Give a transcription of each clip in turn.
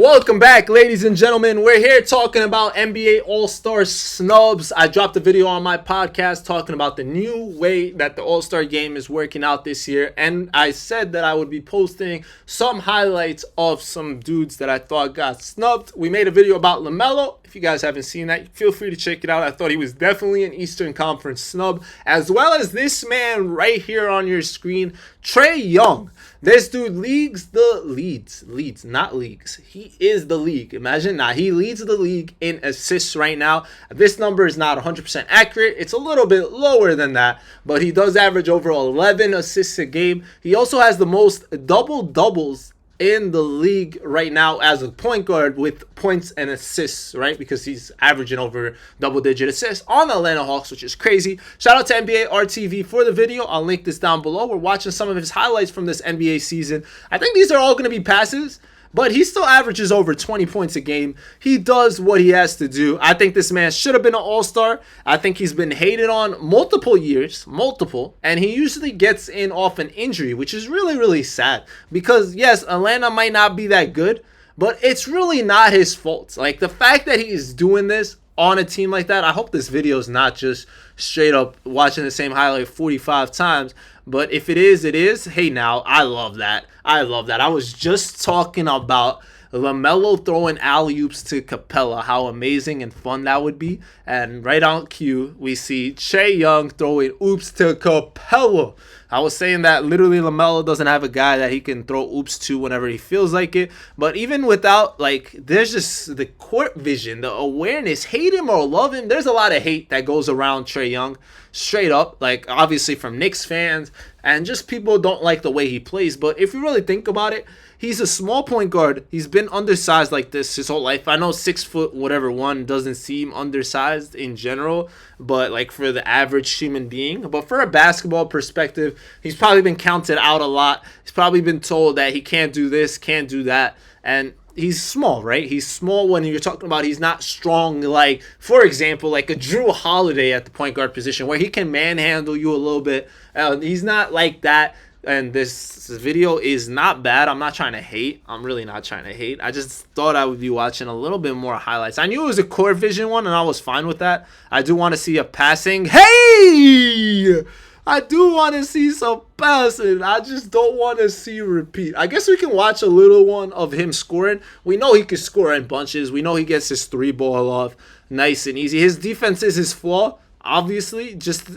Welcome back, ladies and gentlemen. We're here talking about NBA All-Star snubs. I dropped a video on my podcast talking about the new way that the All-Star game is working out this year, and I said that I would be posting some highlights of some dudes that I thought got snubbed. We made a video about LaMelo. If you guys haven't seen that, feel free to check it out. I thought he was definitely an Eastern Conference snub, as well as this man right here on your screen, TRAE Young. This dude leads, not leagues. He is the league. Imagine now. He leads the league in assists right now. This number is not 100% accurate. It's a little bit lower than that, but he does average over 11 assists a game. He also has the most double-doubles in the league right now as a point guard with points and assists, right? Because he's averaging over double-digit assists on the Atlanta Hawks, which is crazy. Shout out to NBA RTV for the video. I'll link this down below. We're watching some of his highlights from this NBA season. I think these are all going to be passes, but he still averages over 20 points a game. He does what he has to do. I think this man should have been an all-star. I think he's been hated on multiple years, and he usually gets in off an injury, which is really, really sad. Because, yes, Atlanta might not be that good, but it's really not his fault. Like, the fact that he's doing this on a team like that, I hope this video is not just straight up watching the same highlight 45 times. But if it is, it is. Hey, now, I love that. I was just talking about LaMelo throwing alley-oops to Capella, how amazing and fun that would be. And right on cue, we see TRAE Young throwing oops to Capella. I was saying that literally LaMelo doesn't have a guy that he can throw oops to whenever he feels like it. But even without, like, there's just the court vision, the awareness, hate him or love him. There's a lot of hate that goes around TRAE Young, straight up, like, obviously from Knicks fans. And just people don't like the way he plays. But if you really think about it, he's a small point guard. He's been undersized like this his whole life. I know 6 foot whatever one doesn't seem undersized in general, but like for the average human being. But for a basketball perspective, he's probably been counted out a lot. He's probably been told that he can't do this, can't do that. And he's small, right? He's small when you're talking about he's not strong, like, for example, like a Drew Holiday at the point guard position where he can manhandle you a little bit. He's not like that. And this video is not bad. I'm not trying to hate. I'm really not trying to hate. I just thought I would be watching a little bit more highlights. I knew it was a court vision one, and I was fine with that. I do want to see a passing. Hey! I do want to see some passing. I just don't want to see repeat. I guess we can watch a little one of him scoring. We know he can score in bunches. We know he gets his 3-ball off nice and easy. His defense is his flaw, obviously. Just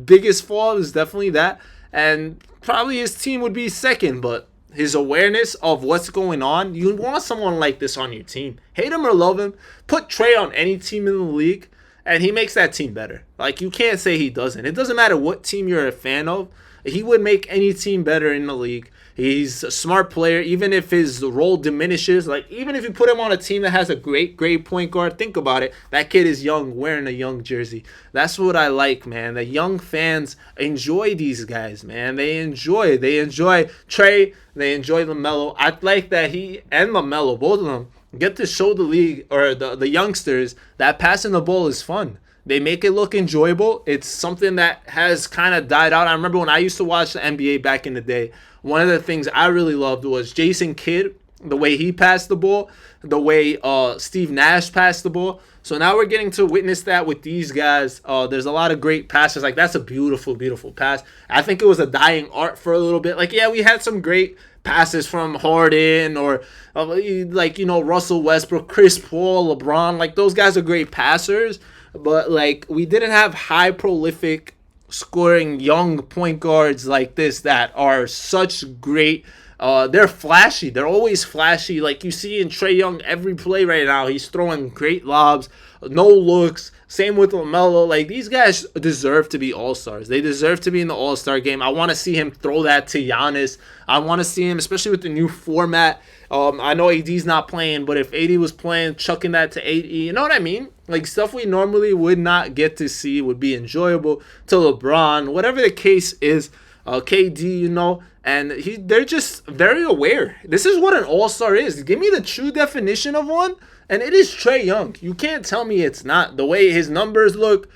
biggest flaw is definitely that. And probably his team would be second, but his awareness of what's going on, you want someone like this on your team. Hate him or love him, put TRAE on any team in the league, and he makes that team better. Like, you can't say he doesn't. It doesn't matter what team you're a fan of. He would make any team better in the league. He's a smart player, even if his role diminishes. Like, even if you put him on a team that has a great point guard, think about it. That kid is young, wearing a young jersey. That's what I like, man. The young fans enjoy these guys, man. They enjoy TRAE. They enjoy LaMelo. I like that he and LaMelo, both of them, get to show the league or the youngsters that passing the ball is fun. They make it look enjoyable. It's something that has kind of died out. I remember when I used to watch the NBA back in the day, one of the things I really loved was Jason Kidd, the way he passed the ball, the way Steve Nash passed the ball. So now we're getting to witness that with these guys. There's a lot of great passes. Like, that's a beautiful, beautiful pass. I think it was a dying art for a little bit. Like, yeah, we had some great passes from Harden or Russell Westbrook, Chris Paul, LeBron. Like, those guys are great passers. But, like, we didn't have high prolific scoring young point guards like this that are such great. They're flashy. They're always flashy. Like, you see in TRAE Young every play right now, he's throwing great lobs, no looks. Same with LaMelo. Like, these guys deserve to be all-stars. They deserve to be in the all-star game. I want to see him throw that to Giannis. I want to see him, especially with the new format. I know AD's not playing, but if AD was playing, chucking that to AD, you know what I mean? Like, stuff we normally would not get to see would be enjoyable to LeBron, whatever the case is. KD, and they're just very aware. This is what an all-star is. Give me the true definition of one, and it is TRAE Young. You can't tell me it's not. The way his numbers look,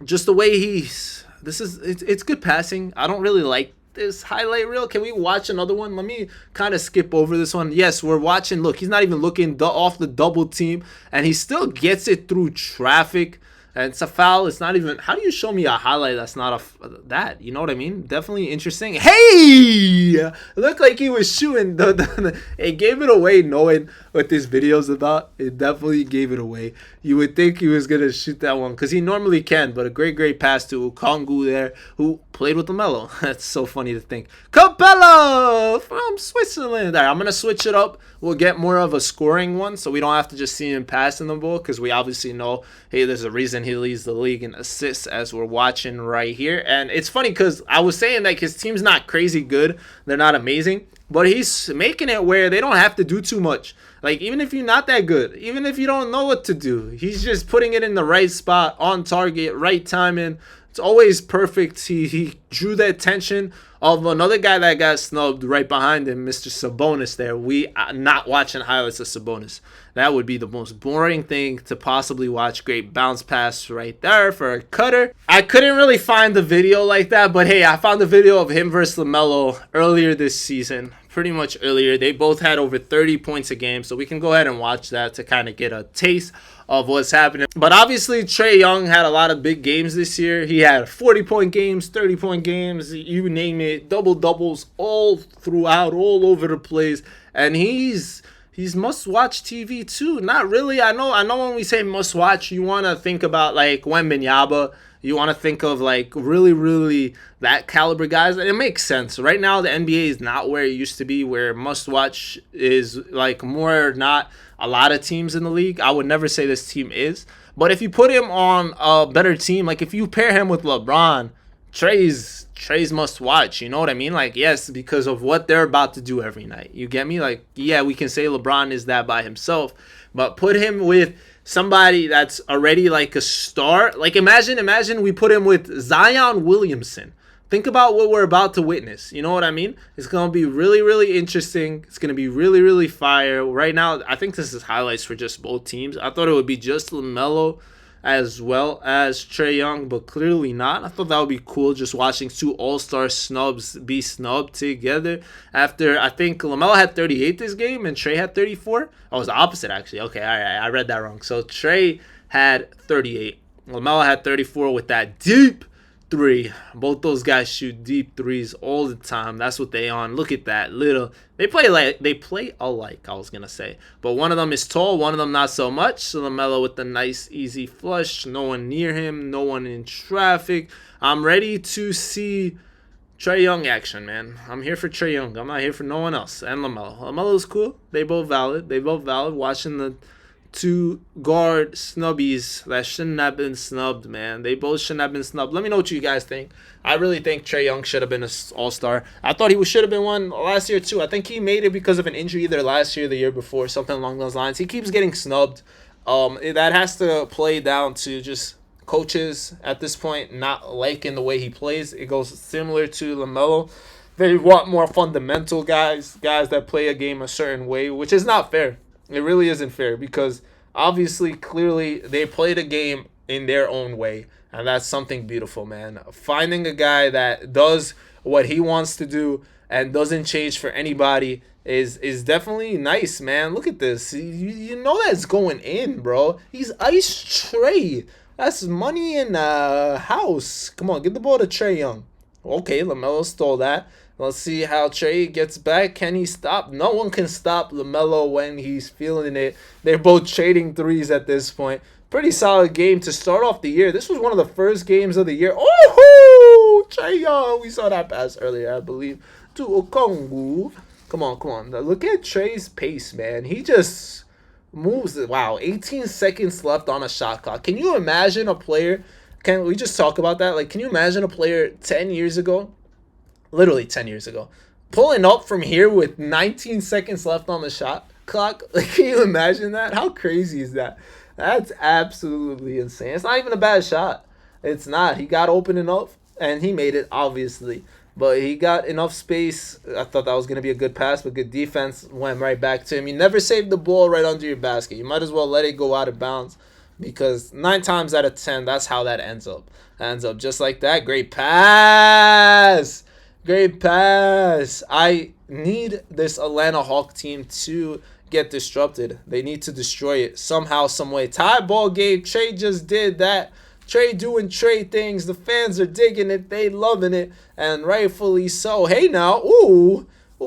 just the way it's good passing. I don't really like this highlight reel? Can we watch another one? Let me kind of skip over this one. Yes, we're watching. Look, he's not even looking off the double team, and he still gets it through traffic. And it's a foul. It's not even. How do you show me a highlight that's not that? You know what I mean? Definitely interesting. Hey, it looked like he was shooting. It gave it away, knowing what this video's about. It definitely gave it away. You would think he was gonna shoot that one because he normally can. But a great pass to Kongu there, who played with LaMelo. That's so funny to think. Capella from Switzerland. All right, I'm gonna switch it up. We'll get more of a scoring one, so we don't have to just see him passing the ball, because we obviously know, hey, there's a reason he leads the league in assists, as we're watching right here. And it's funny because I was saying like his team's not crazy good, they're not amazing, but he's making it where they don't have to do too much. Like, even if you're not that good, even if you don't know what to do, he's just putting it in the right spot, on target, right timing. It's always perfect. He drew the attention of another guy that got snubbed right behind him, Mr. Sabonis there. We are not watching highlights of Sabonis. That would be the most boring thing to possibly watch. Great bounce pass right there for a cutter. I couldn't really find the video like that, but hey, I found the video of him versus LaMelo earlier this season. Pretty much earlier. They both had over 30 points a game, so we can go ahead and watch that to kind of get a taste of what's happening. But obviously, Trae Young had a lot of big games this year. He had 40-point games, 30-point games, you name it, double-doubles all throughout, all over the place. And he's must-watch TV too. Not really. I know when we say must-watch, you want to think about like Wembanyama. You want to think of like really that caliber guys. And it makes sense. Right now, the NBA is not where it used to be, where must-watch is like more not a lot of teams in the league. I would never say this team is. But if you put him on a better team, like if you pair him with LeBron, Trae's must watch. You know what I mean? Like, yes, because of what they're about to do every night. You get me? Like, yeah, we can say LeBron is that by himself, but put him with somebody that's already like a star. Like, imagine we put him with Zion Williamson. Think about what we're about to witness. You know what I mean? It's going to be really interesting. It's going to be really fire. Right now, I think this is highlights for just both teams. I thought it would be just LaMelo as well as Trae Young, but clearly not. I thought that would be cool, just watching two all-star snubs be snubbed together. After, I think LaMelo had 38 this game and Trae had 34. Oh, it was the opposite, actually. Okay, all right, I read that wrong. So Trae had 38. LaMelo had 34 with that deep three. Both those guys shoot deep threes all the time. That's what they on. Look at that little. They play alike, I was gonna say. But one of them is tall, one of them not so much. So LaMelo with the nice easy flush. No one near him, no one in traffic. I'm ready to see Trae Young action, man. I'm here for Trae Young. I'm not here for no one else. And LaMelo. LaMelo's cool. They both valid. Watching the two guard snubbies that shouldn't have been snubbed, man. They both shouldn't have been snubbed. Let me know what you guys think. I really think Trae Young should have been an all-star. I thought he should have been one last year too. I think he made it because of an injury either last year or the year before, something along those lines. He keeps getting snubbed. That has to play down to just coaches at this point not liking the way he plays. It goes similar to LaMelo. They want more fundamental guys that play a game a certain way, which is not fair. It really isn't fair because obviously, clearly, they play the game in their own way, and that's something beautiful, man. Finding a guy that does what he wants to do and doesn't change for anybody is definitely nice, man. Look at this. You know that's going in, bro. He's ice Trae. That's money in the house. Come on, get the ball to Trae Young. Okay, LaMelo stole that. Let's see how Trae gets back. Can he stop? No one can stop LaMelo when he's feeling it. They're both trading threes at this point. Pretty solid game to start off the year. This was one of the first games of the year. Oh, Trae Young. We saw that pass earlier, I believe, to Okongwu. Come on. Now, look at Trae's pace, man. He just moves. Wow, 18 seconds left on a shot clock. Can you imagine a player? Can we just talk about that? Like, can you imagine a player 10 years ago? Literally 10 years ago, pulling up from here with 19 seconds left on the shot clock. Like, can you imagine that? How crazy is that? That's absolutely insane. It's not even a bad shot. It's not. He got open enough, and he made it, obviously. But he got enough space. I thought that was going to be a good pass, but good defense went right back to him. You never save the ball right under your basket. You might as well let it go out of bounds, because 9 times out of 10, that's how that ends up. Just like that. Great pass. Great pass. I need this Atlanta Hawk team to get disrupted. They need to destroy it somehow, some way. Tie ball game. TRAE just did that. TRAE doing TRAE things. The fans are digging it. They loving it, and rightfully so. Hey now, ooh,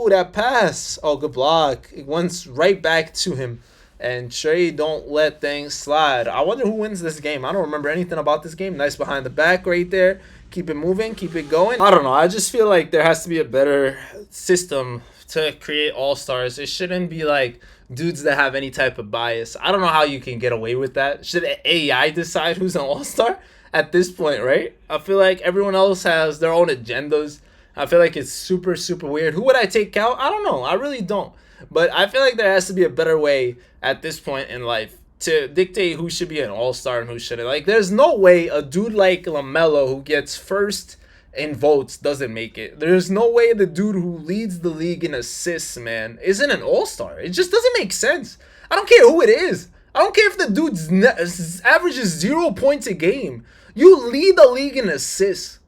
that pass. Oh, good block. It went right back to him. And TRAE don't let things slide. I wonder who wins this game. I don't remember anything about this game. Nice behind the back right there. Keep it moving. Keep it going. I don't know. I just feel like there has to be a better system to create all-stars. It shouldn't be like dudes that have any type of bias. I don't know how you can get away with that. Should AI decide who's an all-star at this point, right? I feel like everyone else has their own agendas. I feel like it's super, super weird. Who would I take out? I don't know. I really don't. But I feel like there has to be a better way at this point in life to dictate who should be an all-star and who shouldn't. Like, there's no way a dude like LaMelo, who gets first in votes, doesn't make it. There's no way the dude who leads the league in assists, man, isn't an all-star. It just doesn't make sense. I don't care who it is. I don't care if the dude's averages 0 points a game. You lead the league in assists.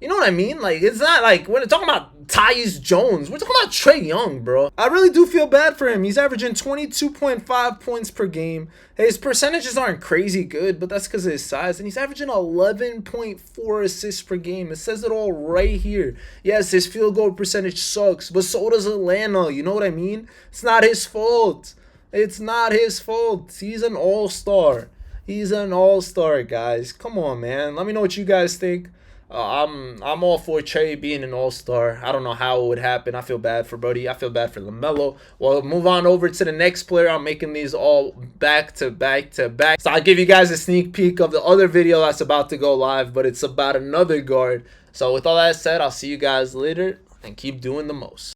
You know what I mean? Like, it's not like we're talking about Tyus Jones. We're talking about TRAE Young, bro. I really do feel bad for him. He's averaging 22.5 points per game. His percentages aren't crazy good, but that's because of his size. And he's averaging 11.4 assists per game. It says it all right here. Yes, his field goal percentage sucks, but so does Atlanta. You know what I mean? It's not his fault. It's not his fault. He's an all-star. He's an all-star, guys. Come on, man. Let me know what you guys think. I'm all for TRAE being an all-star. I don't know how it would happen. I feel bad for Brody. I feel bad for LaMelo. Well, move on over to the next player. I'm making these all back to back to back. So I'll give you guys a sneak peek of the other video that's about to go live, but it's about another guard. So with all that said, I'll see you guys later and keep doing the most.